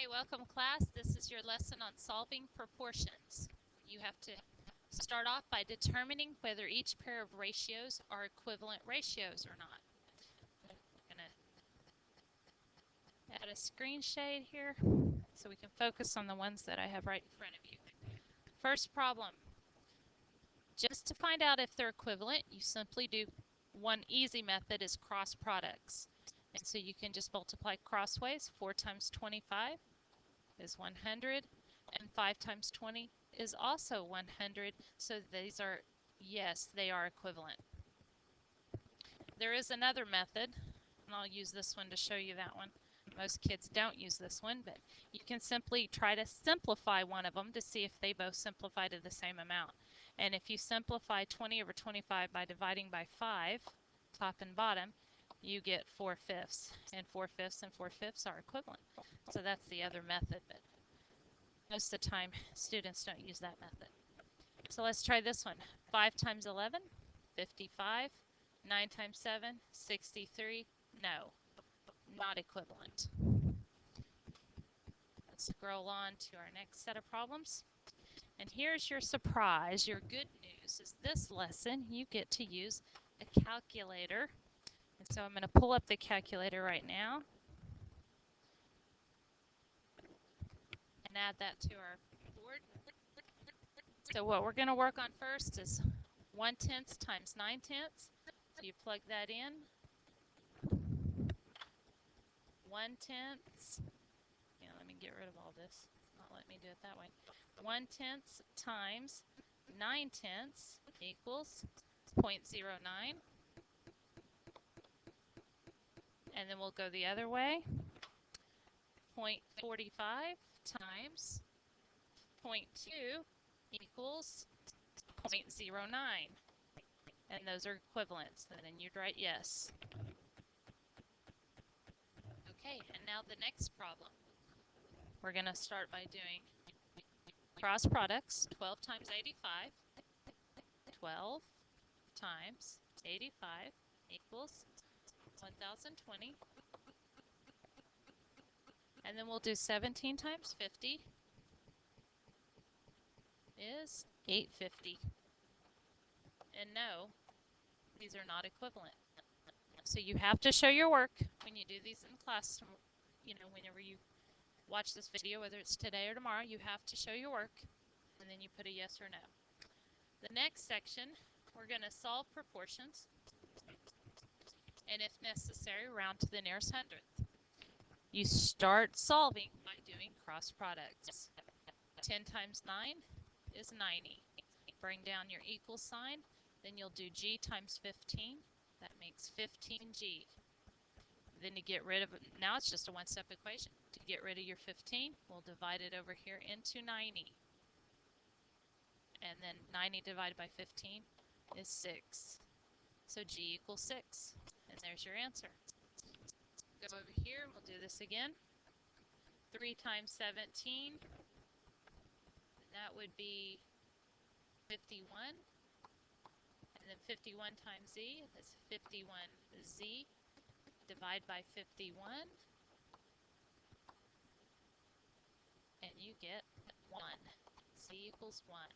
Welcome class. This is your lesson on solving proportions. You have to start off by determining whether each pair of ratios are equivalent ratios or not. I'm going to add a screen shade here so we can focus on the ones that I have right in front of you. First problem. Just to find out if they're equivalent, you simply do one easy method is cross products. And so you can just multiply crossways. 4 times 25 is 100, and 5 times 20 is also 100. So these are, yes, they are equivalent. There is another method, and I'll use this one to show you that one. Most kids don't use this one, but you can simply try to simplify one of them to see if they both simplify to the same amount. And if you simplify 20 over 25 by dividing by 5, top and bottom, you get 4/5, and 4/5 and 4/5 are equivalent. So that's the other method, but most of the time students don't use that method. So let's try this one. 5 times 11, 55. 9 times 7, 63. No, not equivalent. Let's scroll on to our next set of problems. And here's your surprise. Your good news is this lesson you get to use a calculator. And so I'm going to pull up the calculator right now and add that to our board. So what we're going to work on first is 1/10 times 9/10. So you plug that in. 1/10. Yeah, let me get rid of all this. Not let me do it that way. 1/10 times 9/10 equals 0.09. And then we'll go the other way. 0.45 times 0.2 equals 0.09. And those are equivalents. And then you'd write yes. Okay, and now the next problem. We're going to start by doing cross products. 12 times 85. 12 times 85 equals 1020. And then we'll do 17 times 50 is 850. And no, these are not equivalent. So you have to show your work when you do these in class. You know, whenever you watch this video, whether it's today or tomorrow, you have to show your work, and then you put a yes or no. The next section, we're going to solve proportions, and if necessary, round to the nearest hundredth. You start solving by doing cross products. 10 times 9 is 90. Bring down your equal sign, then you'll do g times 15. That makes 15g. Then to get rid of it, now it's just a one-step equation. To get rid of your 15, we'll divide it over here into 90. And then 90 divided by 15 is 6. So g equals 6. And there's your answer. Go over here, we'll do this again. 3 times 17, that would be 51. And then 51 times z is 51z. Divide by 51. And you get 1. Z equals 1.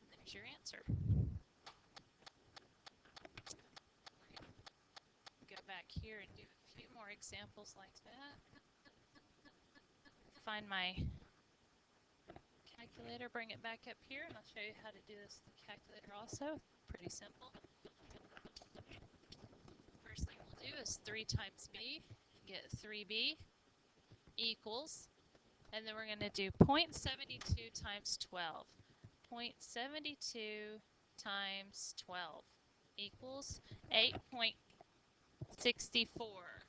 And there's your answer. Go back here and do a few more examples like that. Find my calculator, bring it back up here, and I'll show you how to do this with the calculator also. Pretty simple. First thing we'll do is 3 times b, get 3b equals, and then we're going to do 0.72 times 12. 0.72 times 12 equals 8.64.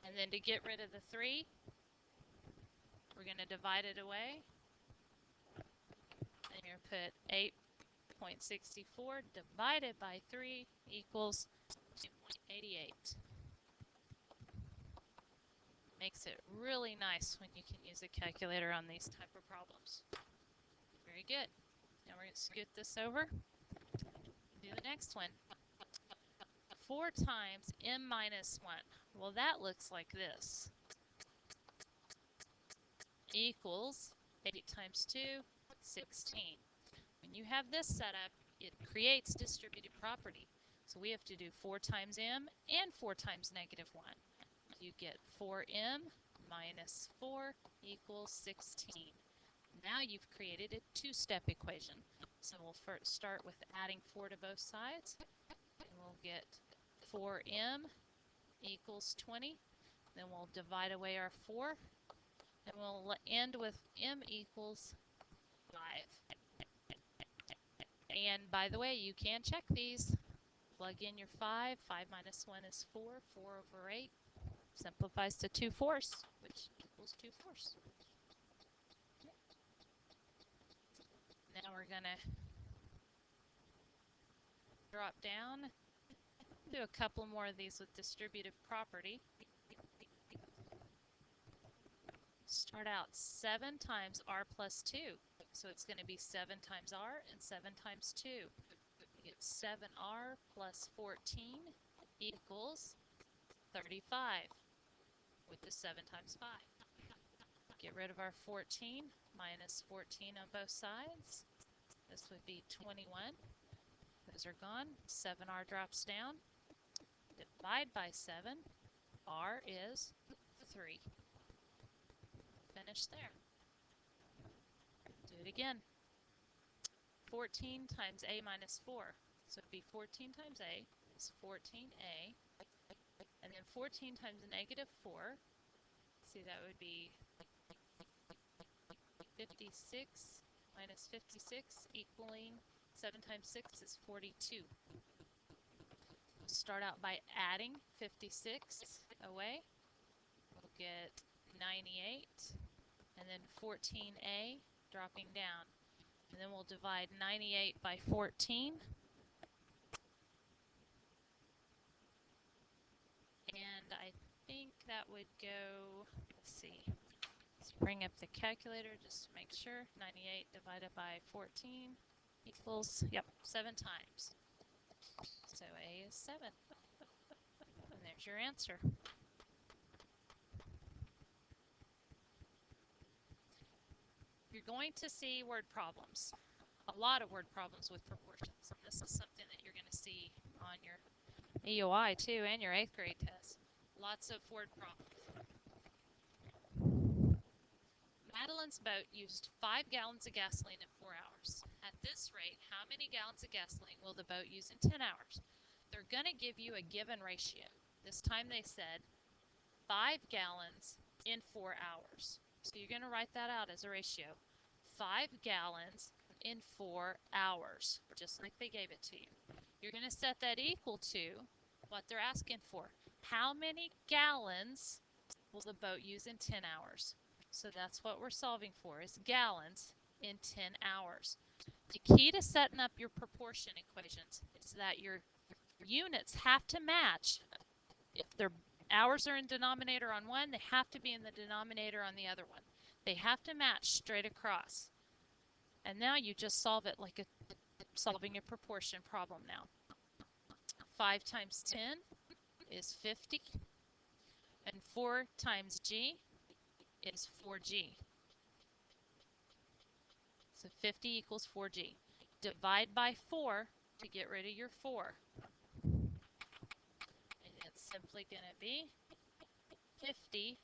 And then to get rid of the 3, we're going to divide it away. And you're going to put 8.64 divided by 3 equals 2.88. Makes it really nice when you can use a calculator on these type of problems. Very good. Now we're going to scoot this over. Do the next one. 4 times m minus 1. Well, that looks like this. equals 8 times 2, 16. When you have this set up, it creates distributive property. So we have to do 4 times m and 4 times negative 1. You get 4m minus 4 equals 16. Now you've created a two-step equation. So we'll first start with adding 4 to both sides. And we'll get 4m equals 20. Then we'll divide away our 4. And we'll end with m equals 5. And by the way, you can check these. Plug in your 5. 5 minus 1 is 4. 4 over 8 simplifies to 2 fourths, which equals 2 fourths. Now we're going to drop down, do a couple more of these with distributive property. Start out 7 times r plus 2. So it's going to be 7 times r and 7 times 2. We get 7r plus 14 equals 35 with the 7 times 5. Get rid of our 14, minus 14 on both sides. This would be 21. Those are gone. 7r drops down. Divide by 7. R is 3. Finish there. Do it again. 14 times a minus 4. So it would be 14 times a is 14a. And then 14 times negative 4. See, that would be 56 minus 56 equaling 7 times 6 is 42. We'll start out by adding 56 away. We'll get 98 and then 14a dropping down. And then we'll divide 98 by 14. And I think that would go, let's see, let's bring up the calculator just to make sure. 98 divided by 14 equals, yep, 7 times. So A is 7. And there's your answer. You're going to see word problems. A lot of word problems with proportions. And this is something that you're going to see on your EOI too and your 8th grade test. Lots of word problems. Madeline's boat used 5 gallons of gasoline in 4 hours. At this rate, how many gallons of gasoline will the boat use in 10 hours? They're going to give you a given ratio. This time they said 5 gallons in 4 hours. So you're going to write that out as a ratio. 5 gallons in 4 hours, just like they gave it to you. You're going to set that equal to what they're asking for. How many gallons will the boat use in 10 hours? So that's what we're solving for, is gallons in 10 hours. The key to setting up your proportion equations is that your units have to match. If their hours are in denominator on one, they have to be in the denominator on the other one. They have to match straight across. And now you just solve it like solving a proportion problem now. 5 times 10 is 50. And 4 times g is 4g. So 50 equals 4g. Divide by 4 to get rid of your 4. And it's simply going to be 50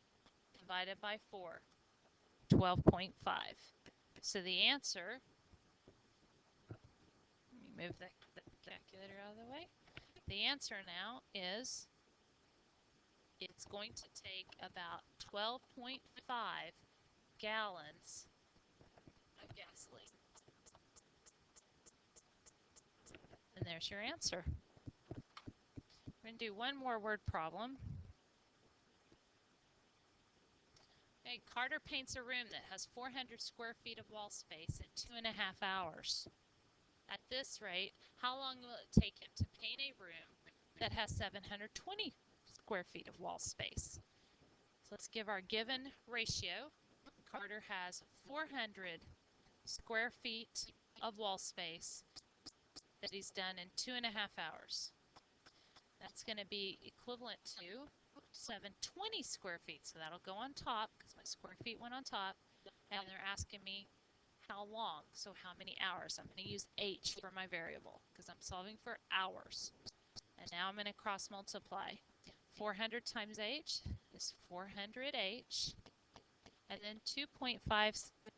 divided by 4, 12.5. So the answer, let me move the calculator out of the way. The answer now is it's going to take about 12.5 gallons of gasoline. And there's your answer. We're going to do one more word problem. Okay, Carter paints a room that has 400 square feet of wall space in 2.5 hours. At this rate, how long will it take him to paint a room that has 720 square feet of wall space? So let's give our given ratio. Carter has 400 square feet of wall space that he's done in 2.5 hours. That's going to be equivalent to 720 square feet. So that'll go on top because my square feet went on top. and they're asking me how long, so how many hours. I'm going to use h for my variable because I'm solving for hours. And now I'm going to cross multiply. 400 times h is 400h, and then 2.5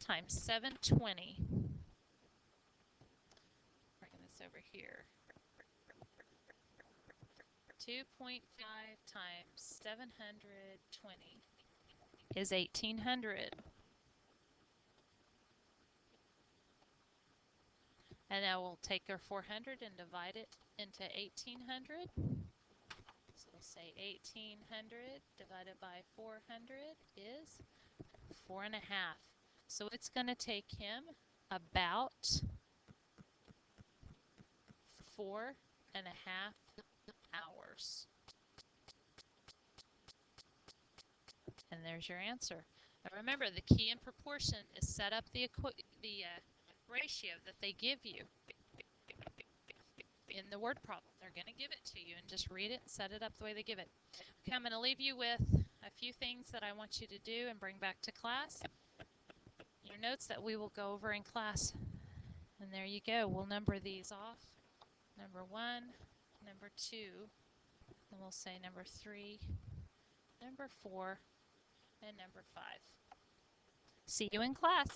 times 720. Bring this over here. 2.5 times 720 is 1800. And now we'll take our 400 and divide it into 1800. So we'll say 1800 divided by 400 is 4.5. So it's going to take him about 4.5 hours. And there's your answer. And remember, the key in proportion is set up the ratio that they give you in the word problem. They're going to give it to you, and just read it and set it up the way they give it. Okay, I'm going to leave you with a few things that I want you to do and bring back to class. Your notes that we will go over in class. And there you go. We'll number these off. Number 1, number 2, and we'll say number 3, number 4, and number 5. See you in class.